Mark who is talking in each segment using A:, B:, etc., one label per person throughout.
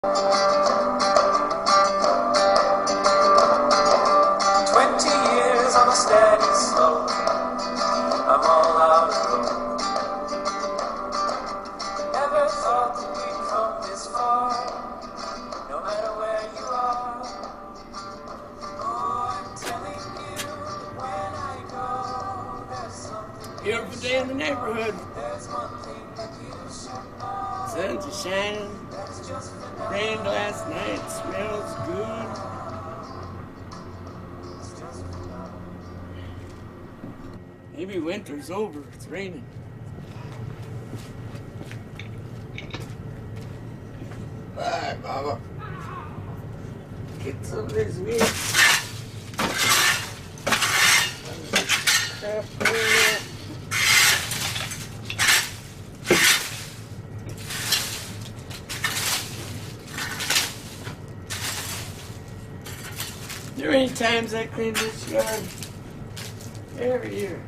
A: 20 years on a steady slope. I'm all out of rope. Never thought that we'd come this far. No matter where you are. Oh, I'm telling you, when I go, there's something.
B: Beautiful day in the neighborhood.
A: There's one thing that you should know.
B: Sun's are shining.
A: That's just for now.
B: Rained last night. Smells good.
A: It's just for now.
B: Maybe winter's over. It's raining. Bye, Mama. Get some of this meat. Crap, there ain't times I clean this yard. Every year.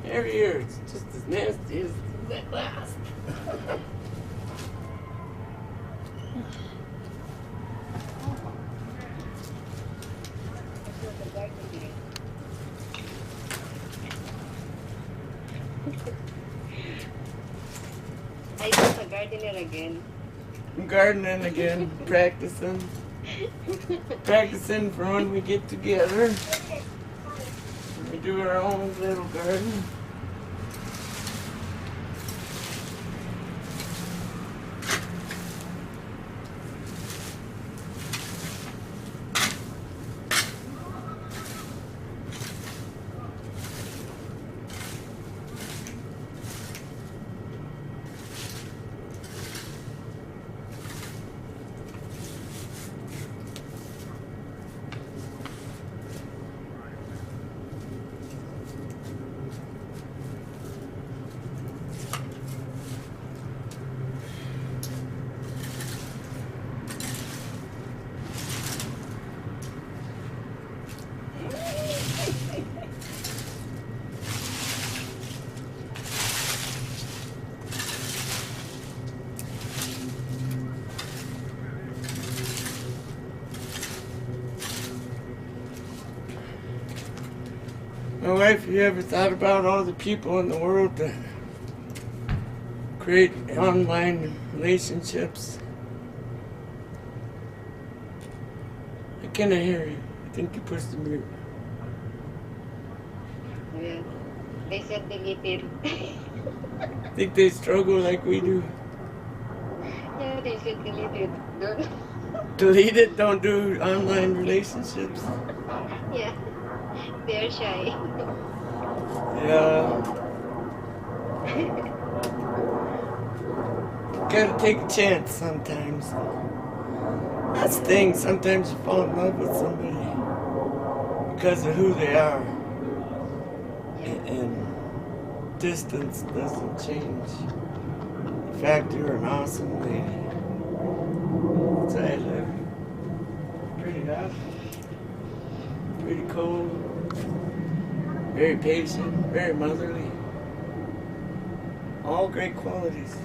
B: Every year. It's just as nasty as that last.
C: I was a gardener again.
B: I'm gardening again, practicing. Practicing for when we get together. We do our own little garden. My wife, you ever thought about all the people in the world that create online relationships? I cannot hear you. I think you pushed the mute.
C: Yeah. They said deleted.
B: Think they struggle like we do?
C: Yeah, they said deleted.
B: Delete it, don't do online relationships.
C: Yeah. They're shy.
B: Yeah. Gotta take a chance sometimes. That's the thing, sometimes you fall in love with somebody because of who they are. And distance doesn't change the fact you're an awesome lady. That's how I live. Pretty hot. Pretty cold. Very patient, very motherly. All great qualities.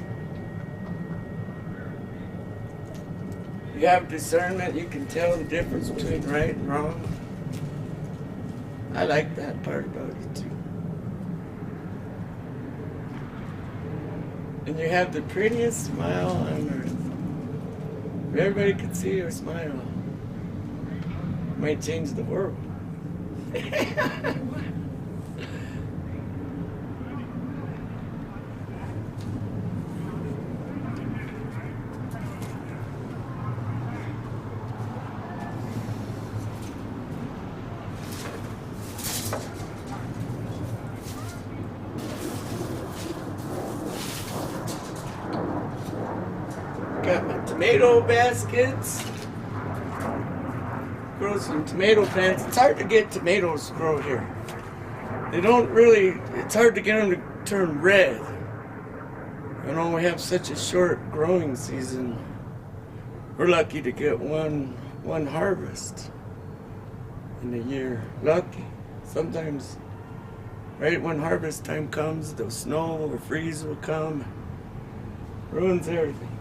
B: You have discernment, you can tell the difference between right and wrong. I like that part about it too. And you have the prettiest smile on earth. If everybody could see your smile, it might change the world. Got my tomato baskets. Grow some tomato plants. It's hard to get tomatoes to grow here. They don't really, it's hard to get them to turn red. You know, we have such a short growing season. We're lucky to get one harvest in a year. Lucky. Sometimes, right when harvest time comes, the snow or freeze will come. Ruins everything.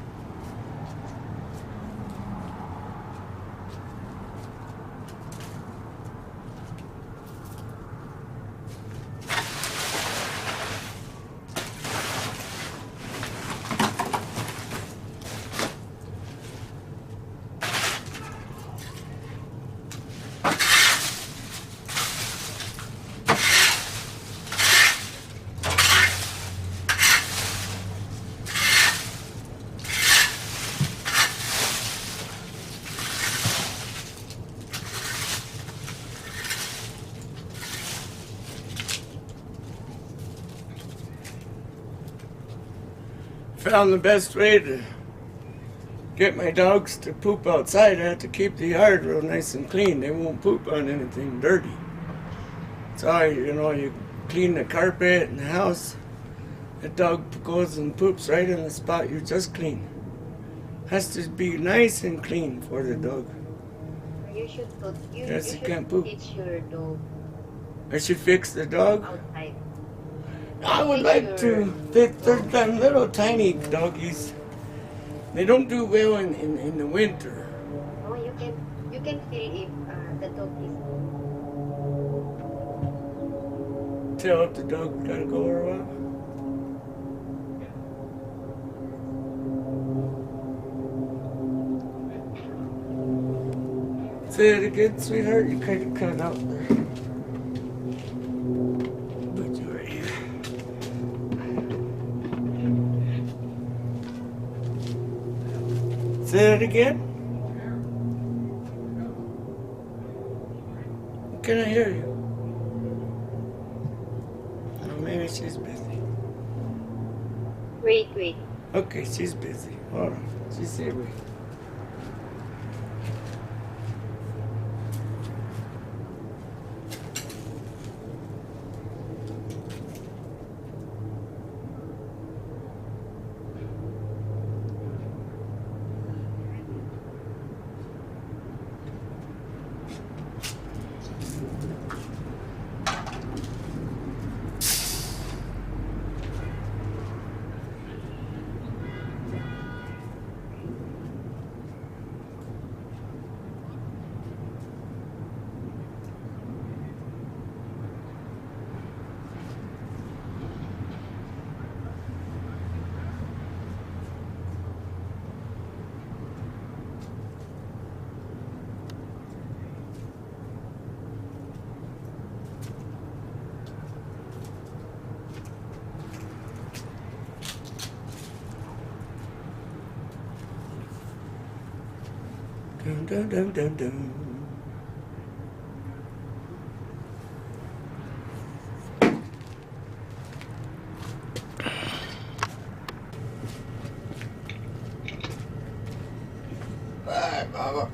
B: found the best way to get my dogs to poop outside. I have to keep the yard real nice and clean. They won't poop on anything dirty. So, you clean the carpet and the house. The dog goes and poops right in the spot you just cleaned. Has to be nice and clean for the dog.
C: You should put,
B: Yes,
C: you
B: he can't poop.
C: teach your dog
B: I should fix the dog.
C: outside.
B: I would like to. They're them little tiny doggies. They don't do well in the winter.
C: Oh, you can feel if the dog is.
B: Tell if the dog gotta go or what. Say it again, sweetheart. You kind of cut out there. Put you right here. Say it again. Can I hear you? Oh, maybe she's busy.
C: Wait.
B: Okay, she's busy. Hold on. She said wait. Dun, dun, dun, dun, dun. Bye, Mama.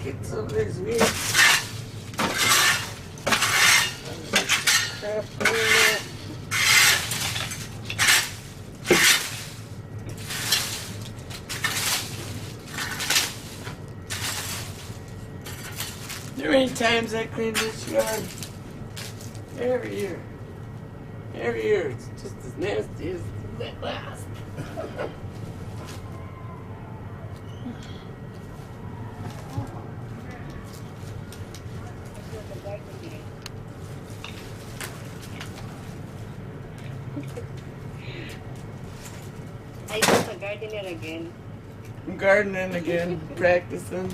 B: Get some of this meat. Crap in there. There ain't times I clean this yard. Every year. Every year. It's just as nasty as that last.
C: I was a gardener again.
B: I'm gardening again, practicing.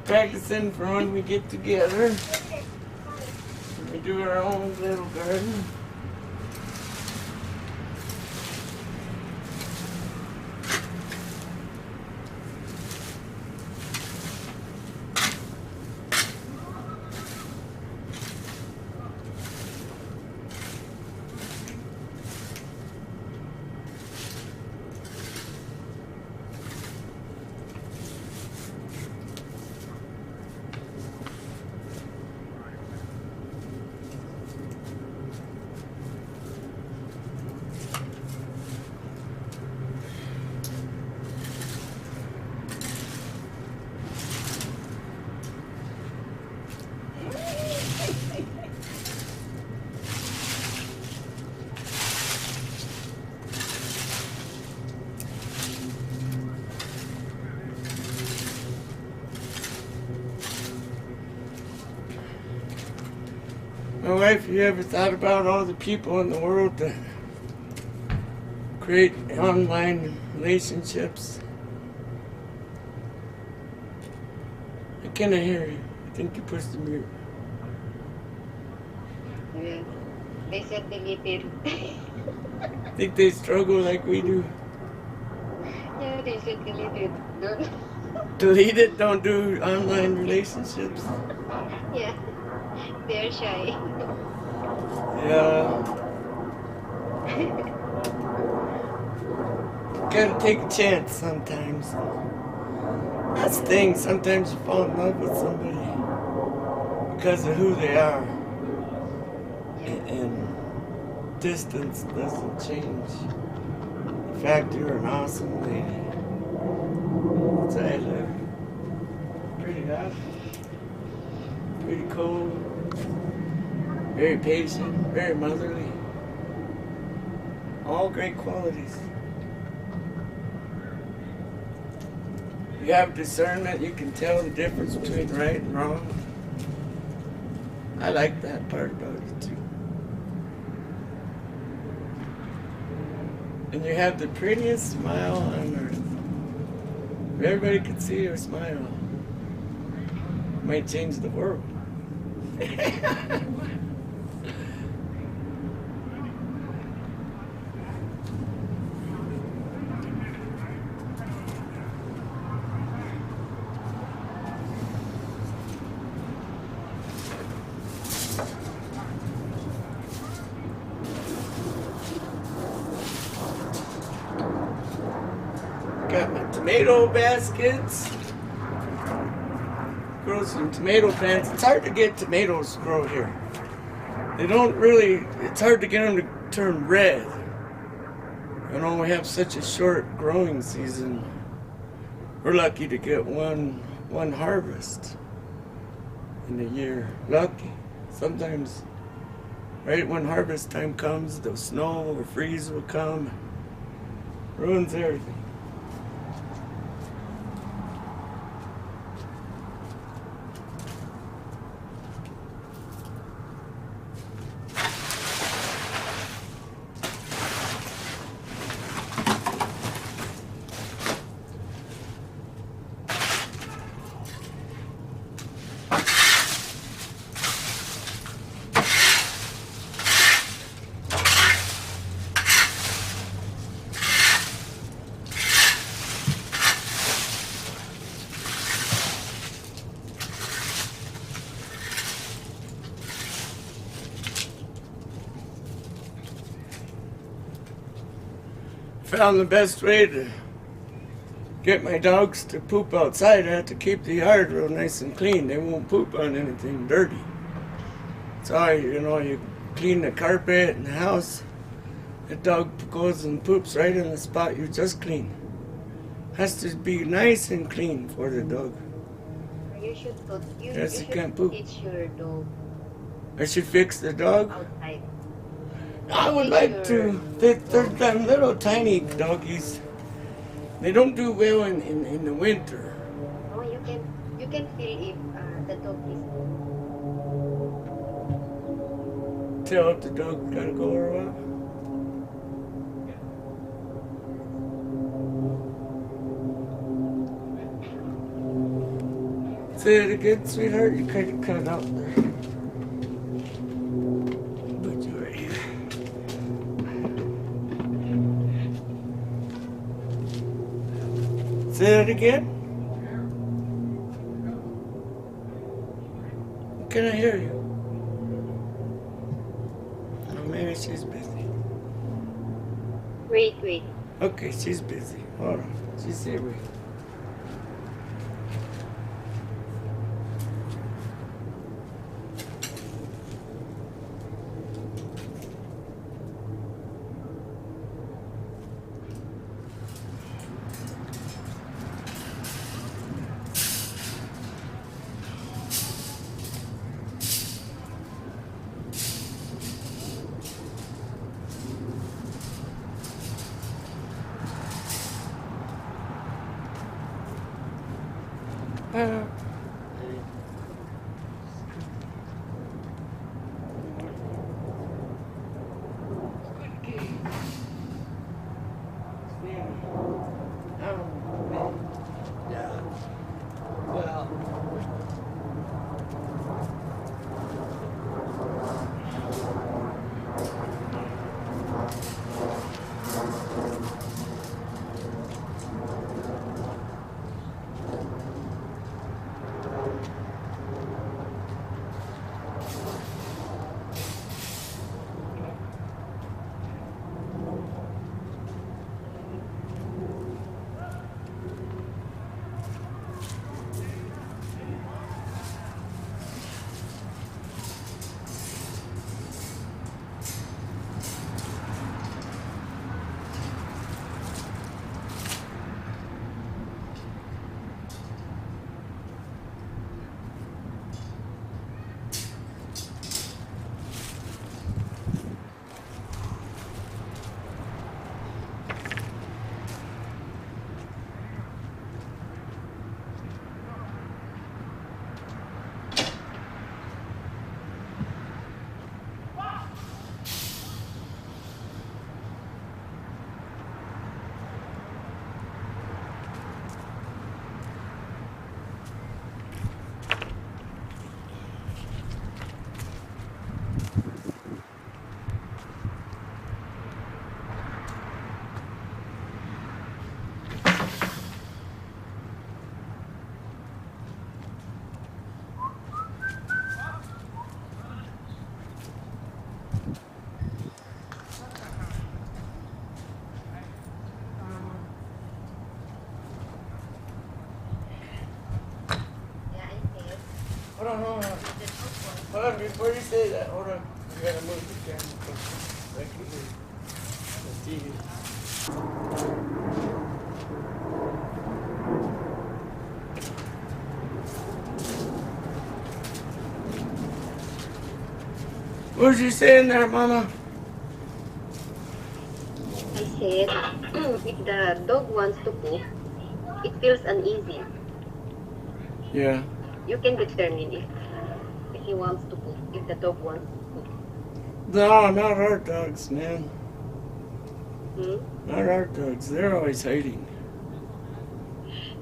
B: Practicing for when we get together. We do our own little garden. My wife, you ever thought about all the people in the world that create online relationships? I cannot hear you. I think you pushed the mute.
C: Yeah. They said deleted.
B: Think they struggle like we do.
C: Yeah, they said deleted. Don't.
B: Delete it, don't do online relationships.
C: Yeah. They're shy.
B: Yeah. gotta take a chance sometimes. That's the thing, sometimes you fall in love with somebody because of who they are. And distance doesn't change the fact you're an awesome lady. So I live pretty hot, pretty cold, very patient, very motherly. All great qualities. You have discernment, you can tell the difference between right and wrong. I like that part about it too. And you have the prettiest smile on earth. If everybody could see your smile, it might change the world. Got my tomato baskets. Grow some tomato plants. It's hard to get tomatoes to grow here. They don't really, it's hard to get them to turn red. You know, we have such a short growing season. We're lucky to get one harvest in a year. Lucky. Sometimes, right when harvest time comes, the snow or freeze will come. Ruins everything. Found the best way to get my dogs to poop outside. I have to keep the yard real nice and clean. They won't poop on anything dirty. So, you clean the carpet and the house. The dog goes and poops right in the spot you just cleaned. Has to be nice and clean for the dog.
C: You should put,
B: Yes,
C: you
B: it can't poop.
C: teach your dog
B: I should fix the dog.
C: outside.
B: I would like to. They're them little tiny doggies. They don't do well in the winter.
C: Oh, you can feel if the dog is.
B: Tell if the dog gotta go or what. Say it again, sweetheart. You kind of cut out there. Put you right here. Say it again. Can I hear you? Oh, maybe she's busy.
C: Wait.
B: Okay, she's busy. Hold on. She's here. Wait.
D: Yeah. Well,
B: on, hold on. Hold on, before you say that, hold on. You gotta move the camera. So I can hear the TV. What was you saying there, Mama?
C: I said, if the dog wants to poop, it feels uneasy.
B: Yeah.
C: You can determine if he wants to poop, if the dog wants to poop.
B: No, not our dogs, man.
C: Hmm?
B: Not our dogs. They're always hiding.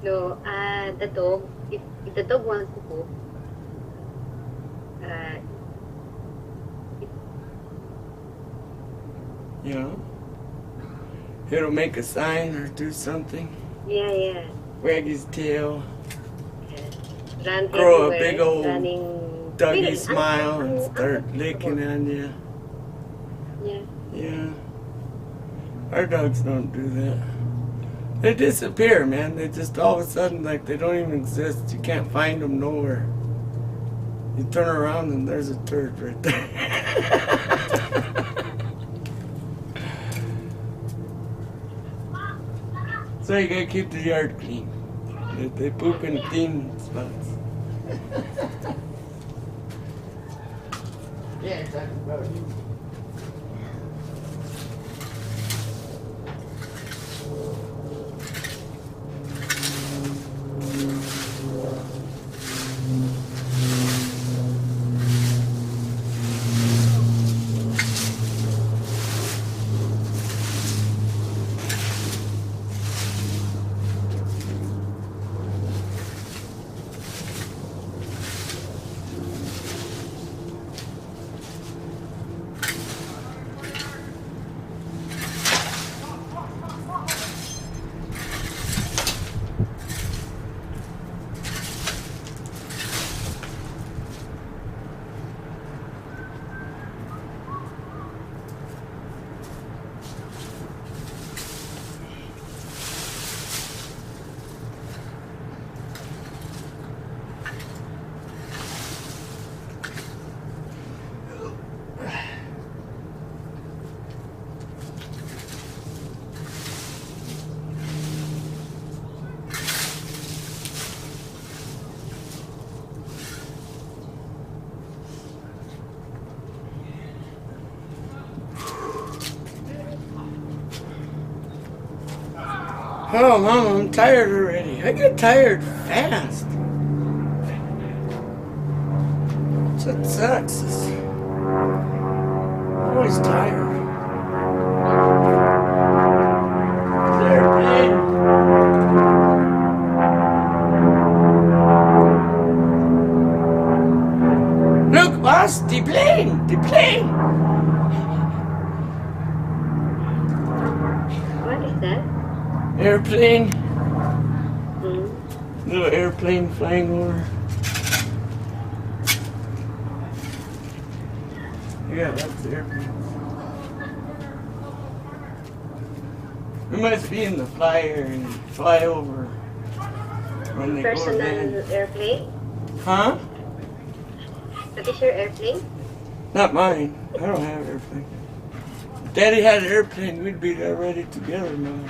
C: No, the dog, if the dog wants to poop,
B: Yeah. It'll make a sign or do something.
C: yeah.
B: Wag his tail.
C: Run
B: Grow a
C: everywhere,
B: big old
C: running,
B: Dougie
C: feeling
B: smile and start
C: uncomfortable.
B: licking on you.
C: Yeah.
B: Yeah. Our dogs don't do that. They disappear, man. They just all of a sudden, like, they don't even exist. You can't find them nowhere. You turn around and there's a turd right there. So you gotta keep the yard clean. They poop in clean spots. Yeah, talking about you. Oh, Mama, I'm tired already. I get tired fast. That sucks. I'm always tired. Airplane. Look, boss, the plane, the plane.
C: What is that?
B: Airplane.
C: Hmm?
B: Little airplane flying over. Yeah, that's the airplane. We must be in the flyer and fly over when they go
C: Personal
B: again.
C: airplane?
B: Huh?
C: That is your airplane?
B: Not mine. I don't have an airplane. If Daddy had an airplane, we'd be there ready together now.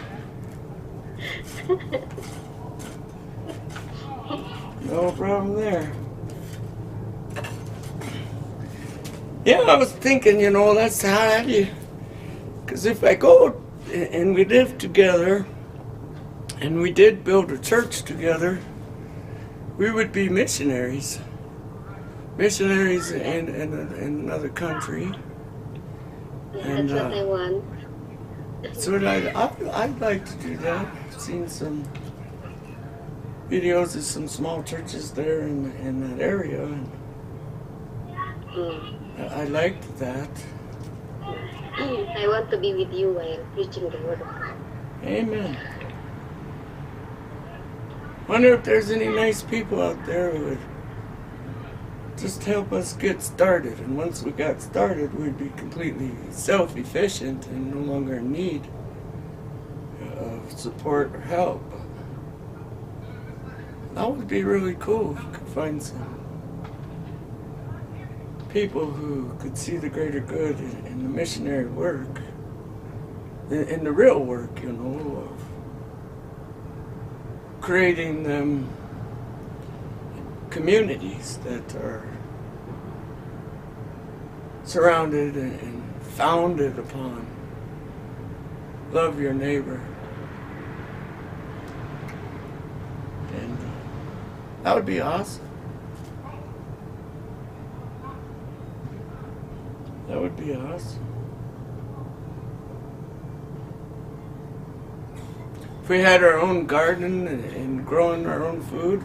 B: No problem there. Yeah, I was thinking, that's how you. Because if I go and we live together and we did build a church together, we would be missionaries. Missionaries in another country. And,
C: That's what I want.
B: So I'd like to do that. I've seen some videos of some small churches there in that area, and I liked that.
C: I want to be with you while preaching the word of God.
B: Amen. Wonder if there's any nice people out there who would just help us get started. And once we got started, we'd be completely self-efficient and no longer in need of support or help. That would be really cool if we could find some people who could see the greater good in the missionary work, in the real work, you know, of creating them communities that are surrounded and founded upon love your neighbor. And that would be awesome. That would be awesome. If we had our own garden and growing our own food,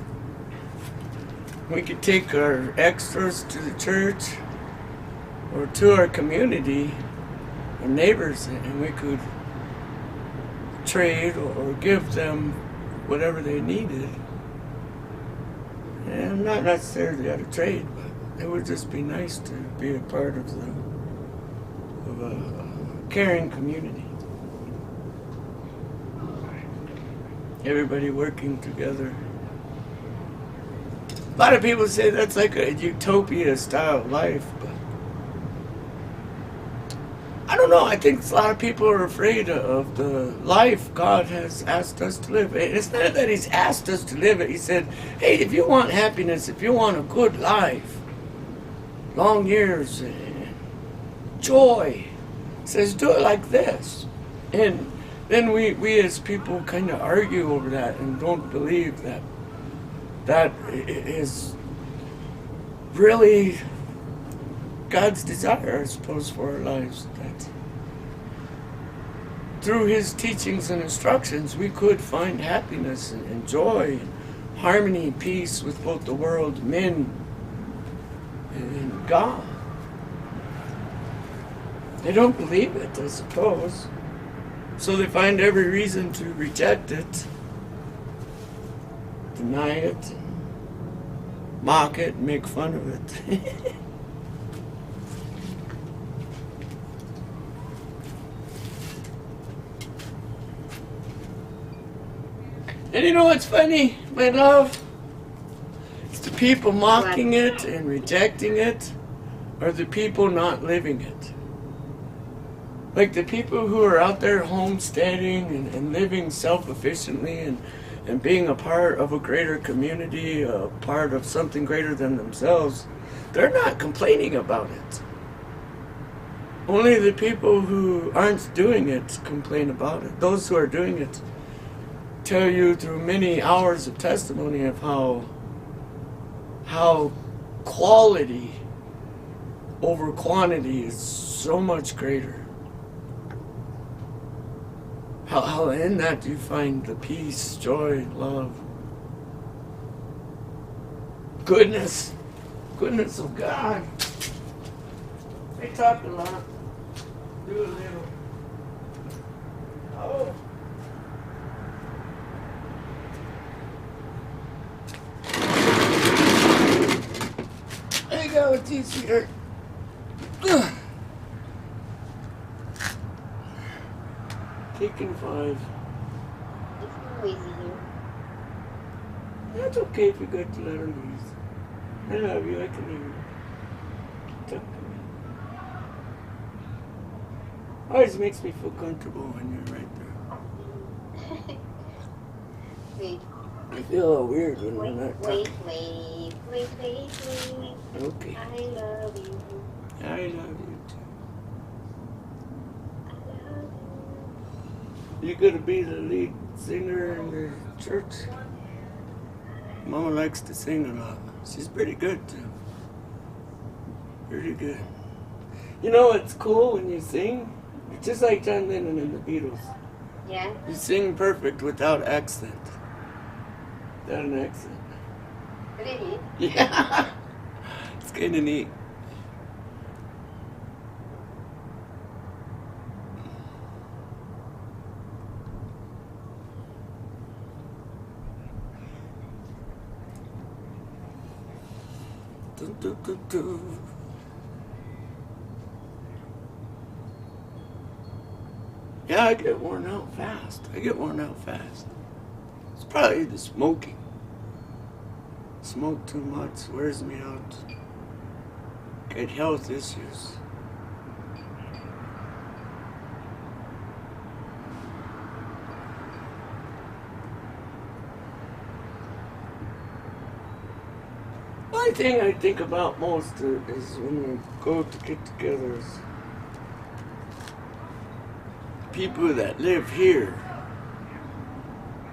B: we could take our extras to the church or to our community, our neighbors, and we could trade or give them whatever they needed. And not necessarily out of trade, but it would just be nice to be a part of a caring community. Everybody working together. A lot of people say that's like a utopia style of life, but I don't know. I think a lot of people are afraid of the life God has asked us to live. It's not that He's asked us to live it. He said, hey, if you want happiness, if you want a good life, long years, joy, He says, do it like this. And then we as people kind of argue over that and don't believe that that is really God's desire, I suppose, for our lives. That through His teachings and instructions, we could find happiness and joy, and harmony, peace with both the world, men, and God. They don't believe it, I suppose. So they find every reason to reject it, deny it, mock it, make fun of it. And you know what's funny, my love? It's the people mocking it and rejecting it, or the people not living it. Like the people who are out there homesteading and living self-efficiently and being a part of a greater community, a part of something greater than themselves, they're not complaining about it. Only the people who aren't doing it complain about it. Those who are doing it tell you through many hours of testimony of how quality over quantity is so much greater. How in that you find the peace, joy, love, goodness of God. They talk a lot, do a little. Oh. There you go with you, sweetheart. Taking 5.
C: It's noisy here.
B: That's okay if you got to let her loose. I love you, I can hear you. Talk to me. Always makes me feel comfortable when you're right there.
C: Wait.
B: I feel all weird when we're not
C: Wait.
B: Okay.
C: I love you.
B: I love you too. You gonna be the lead singer in the church? Mama likes to sing a lot. She's pretty good too. Pretty good. You know what's cool when you sing? It's just like John Lennon and the Beatles.
C: Yeah?
B: You sing perfect without accent. Without an accent.
C: Really?
B: Yeah. It's kind of neat. Dun, dun, dun, dun. Yeah, I get worn out fast. It's probably the smoking. Smoke too much wears me out. get health issues. One thing I think about most is when we go to get together is people that live here.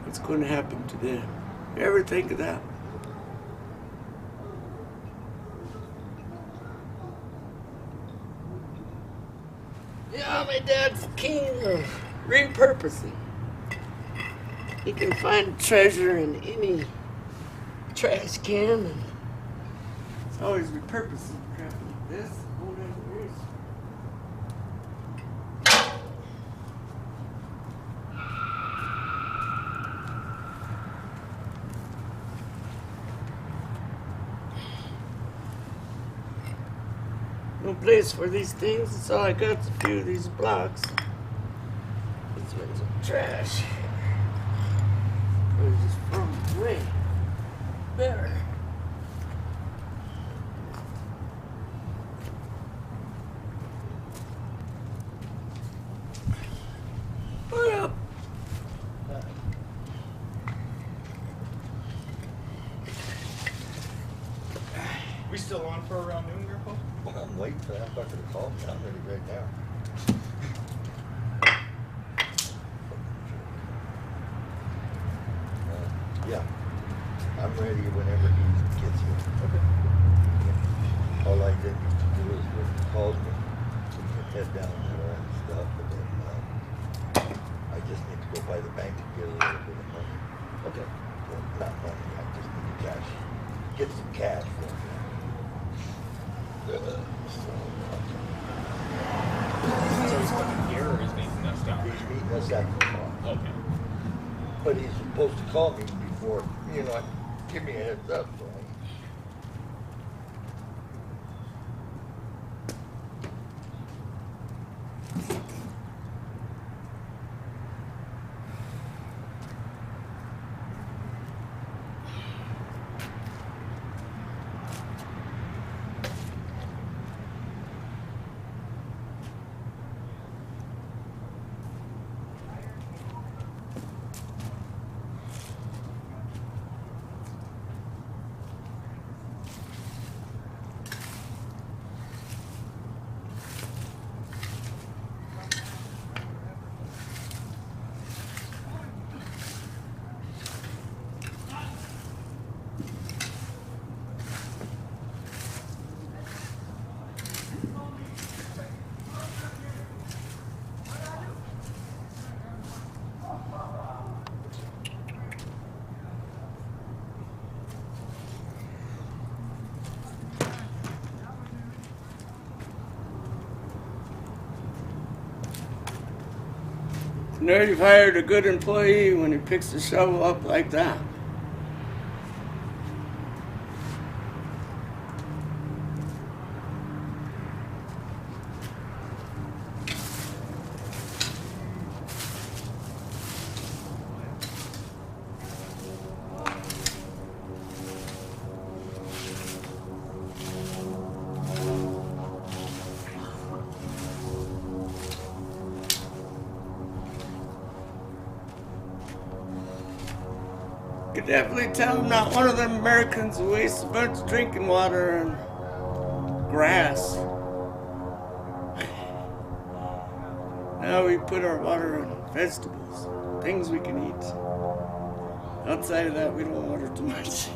B: What's going to happen to them? You ever think of that? Yeah, my dad's king of repurposing. He can find treasure in any trash can, and it's always repurposing crap like this. Whatever it is. No place for these things, so I got a few of these blocks. These ones are trash. I just throw them away. Better. What up?
E: We still on for around noon, Grandpa?
F: Well, I'm waiting for that fucker to call me. I'm ready right now. Yeah, I'm ready whenever he gets here.
E: Okay.
F: All I did to do is when he calls me, we can head down there and stuff, and then I just need to go by the bank and get a little bit of money.
E: Okay.
F: Well, not money, I just need to cash. Get some cash for me.
E: So he's coming here or he's meeting us down
F: He's meeting us at the car.
E: Okay.
F: But he's supposed to call me before, give me a heads up. So
B: Now you've hired a good employee when he picks the shovel up like that. You can definitely tell not one of them Americans who wastes a bunch of drinking water and grass. Now we put our water on vegetables, things we can eat. Outside of that, we don't water too much.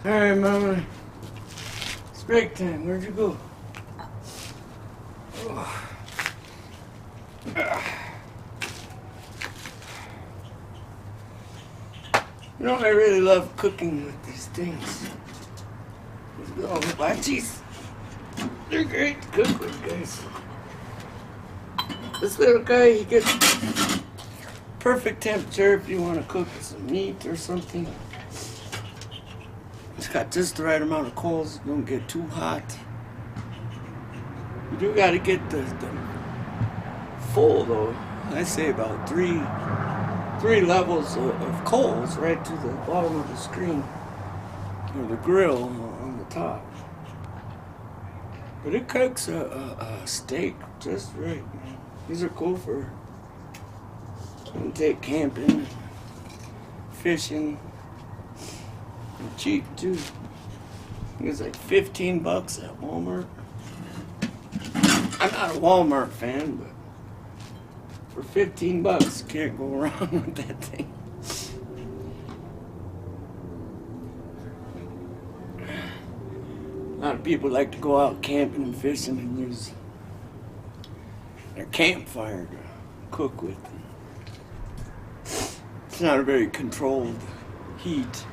B: Alright, Mama. It's break time. Where'd you go? Oh. You know, I really love cooking with these things. Oh, watchies. They're great to cook with, guys. This little guy, he gets perfect temperature if you want to cook some meat or something. It's got just the right amount of coals. Don't get too hot. You do got to get the full, though. I say about three levels of coals right to the bottom of the screen or the grill on the top. But it cooks a steak just right, man. These are cool for you can take camping, fishing, and cheap too. I think it's like $15 at Walmart. I'm not a Walmart fan, but for $15, can't go wrong with that thing. A lot of people like to go out camping and fishing and use their campfire to cook with. It's not a very controlled heat.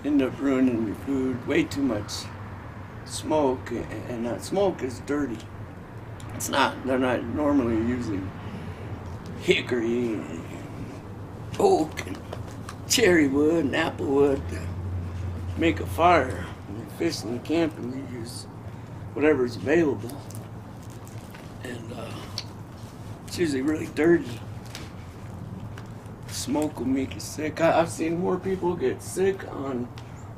B: End up ruining your food. Way too much smoke, and that smoke is dirty. It's not. They're not normally using hickory and oak and cherry wood and apple wood to make a fire. When you're fishing and camping, you use whatever's available, and it's usually really dirty. Smoke will make you sick. I've seen more people get sick on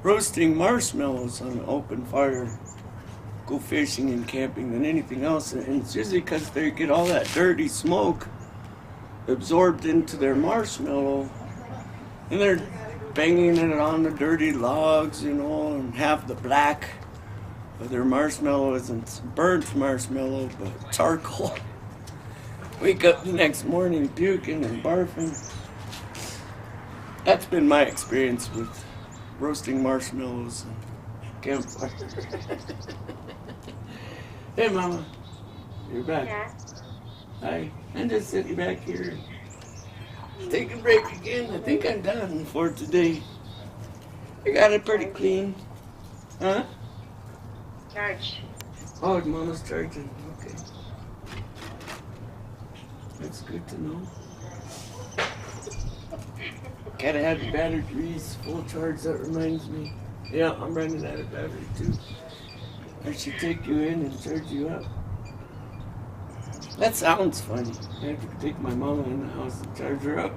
B: roasting marshmallows on an open fire, go fishing and camping, than anything else, and it's usually because they get all that dirty smoke absorbed into their marshmallow, and they're banging it on the dirty logs, you know, and half the black of their marshmallow isn't burnt marshmallow, but charcoal. Wake up the next morning puking and barfing. That's been my experience with roasting marshmallows and campfire. Hey, Mama. You're back.
C: Yeah.
B: Hi. I'm just sitting back here. Take a break again. I think I'm done for today. I got it pretty clean. Huh?
C: Charge.
B: Oh, Mama's charging. Okay. That's good to know. Gotta have the batteries full charge. That reminds me. Yeah, I'm running out of battery too. I should take you in and charge you up. That sounds funny. I have to take my mama in the house and charge her up.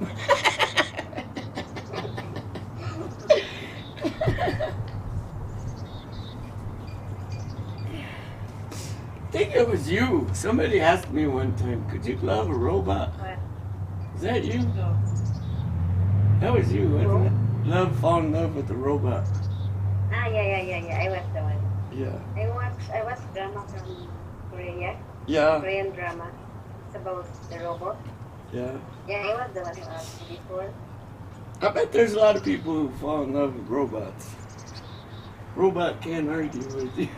B: I think it was you. Somebody asked me one time, could you love a robot?
C: What?
B: Is that you? That was you, wasn't it? Fall in love with a robot.
C: Ah, yeah. I was the one.
B: Yeah.
C: I watched drama from Korea.
B: Yeah.
C: Korean drama. It's about the robot.
B: Yeah.
C: Yeah, I was the one who asked before.
B: I bet there's a lot of people who fall in love with robots. Robot can't argue with you.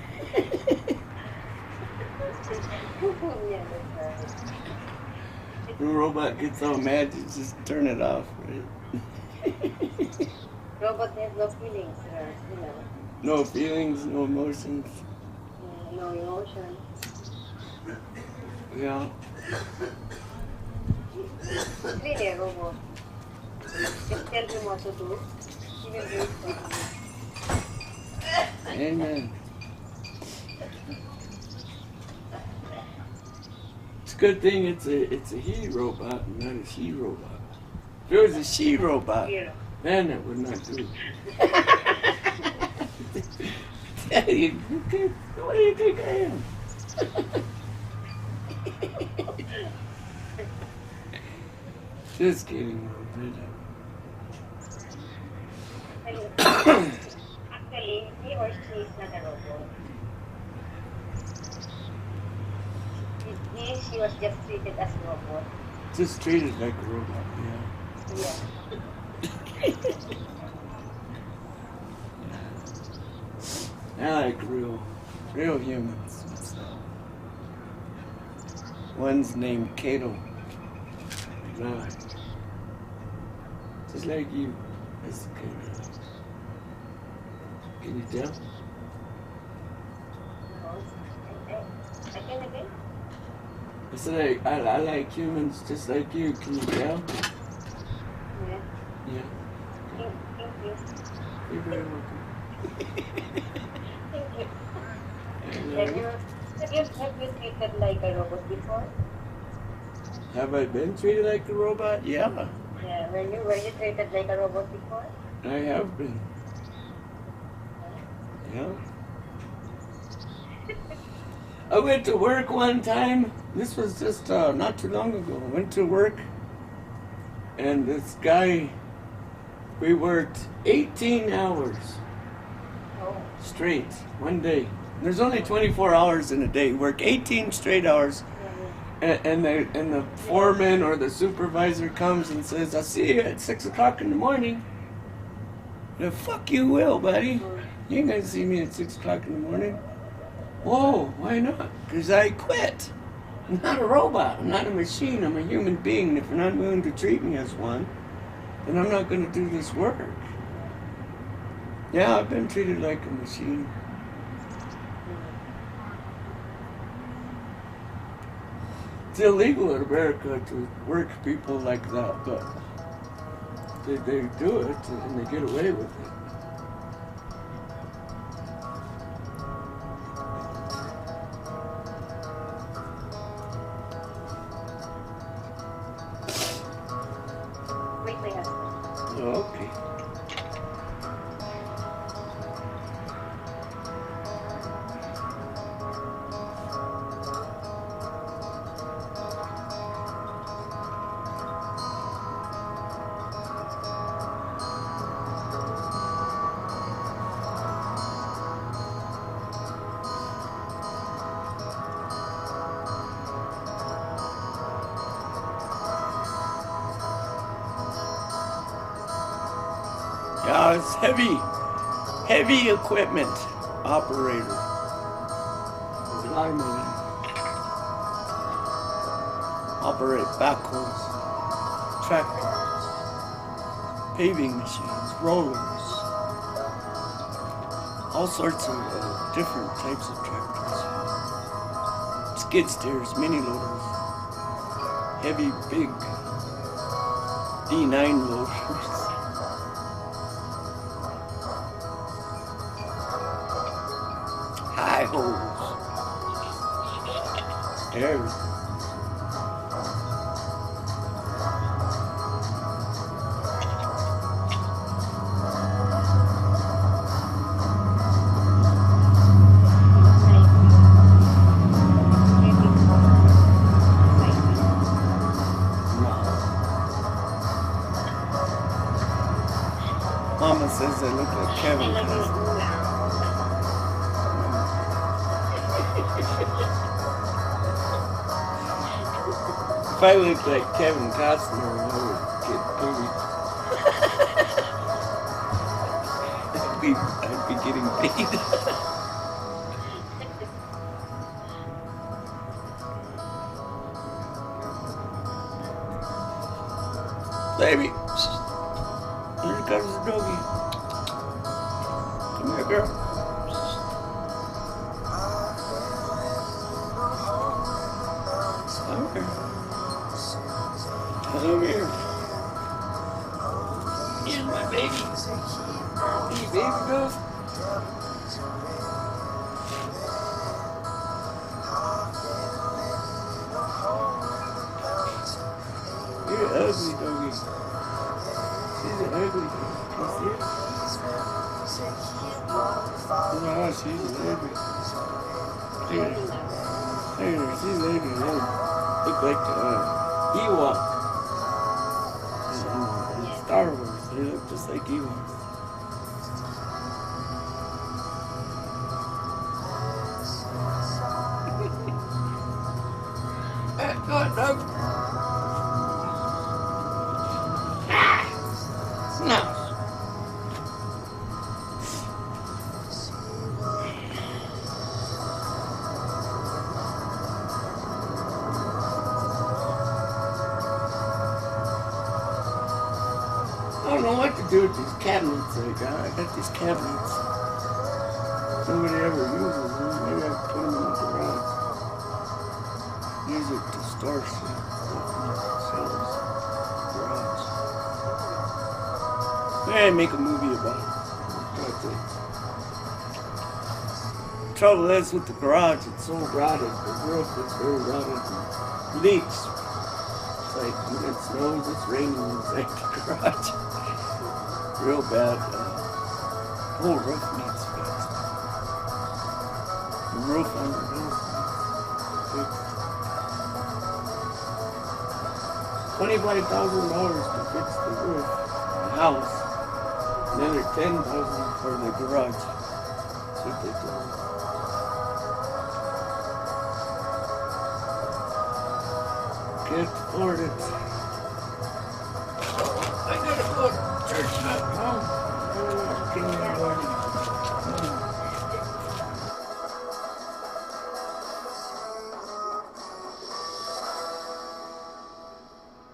C: Yeah, that's right.
B: When a robot gets all mad, you just turn it off, right?
C: Robot has no feelings, you know.
B: No feelings, no emotions.
C: No emotion.
B: Yeah.
C: It's really a robot. Just tell him what to do. He will do it for you.
B: Amen. It's a good thing it's a he robot and not a she robot. If it was a she robot,
C: Here.
B: then it would not do. What do you think I am? Just kidding.
C: Actually, he or she is not a robot. She was just treated as a robot.
B: Just treated like a robot, yeah.
C: Yeah.
B: like real humans. So, one's named Kato. God. Just like you. That's good. Can you tell?
C: Again?
B: I said I like humans just like you. Can you tell?
C: Yeah.
B: Yeah.
C: Thank you.
B: You're very welcome.
C: Thank you.
B: And,
C: Have you treated like a robot before?
B: have I been treated like a robot? Yeah,
C: Yeah. Were you treated like a robot before?
B: I have been. Yeah. I went to work one time. This was just not too long ago. I went to work, and this guy, we worked 18 hours
C: Oh.
B: straight one day. There's only 24 hours in a day. Work 18 straight hours, and the foreman or the supervisor comes and says, "I'll see you at 6 o'clock in the morning." The fuck you will, buddy. You ain't gonna see me at 6 o'clock in the morning. Whoa, why not? Because I quit. I'm not a robot. I'm not a machine. I'm a human being. If you're not willing to treat me as one, then I'm not going to do this work. Yeah, I've been treated like a machine. It's illegal in America to work people like that, but they do it and they get away with it.
C: Wait, my husband.
B: Okay. Yeah, it's heavy equipment operator. There's a lot of money. Operate backhoes, tractors, paving machines, rollers, all sorts of different types of tractors. Skid steers, mini loaders, heavy, big D9 loaders. High holes. Everything. Mama says they look like Kevin Costner. If I looked like Kevin Costner, I would get paid. I'd be getting paid. Baby, here comes the doggy. Come here, girl. Come here. Come here. Here's my baby. Hey, baby girl. You're ugly, doggy. She's an ugly dog. You see it? Oh, she's ugly. Look at her. Look at her. She's ugly. Look like Ewok. In Star Wars, they look just like Ewoks. Go on, dog. No. cabinets I got these cabinets. Nobody ever uses them. Maybe I put them in the garage. Use it to store stuff in the shelves. Garage. Maybe make a movie about it. That's it. Trouble is with the garage, it's so rotted. The roof is very rotted and leaks. It's like when it snows, it's raining inside the garage. Real bad. The whole roof needs fixed. The roof on the house needs fixed. $25,000 to fix the roof of the house. Another $10,000 for the garage. That's what they told me. Can't afford it.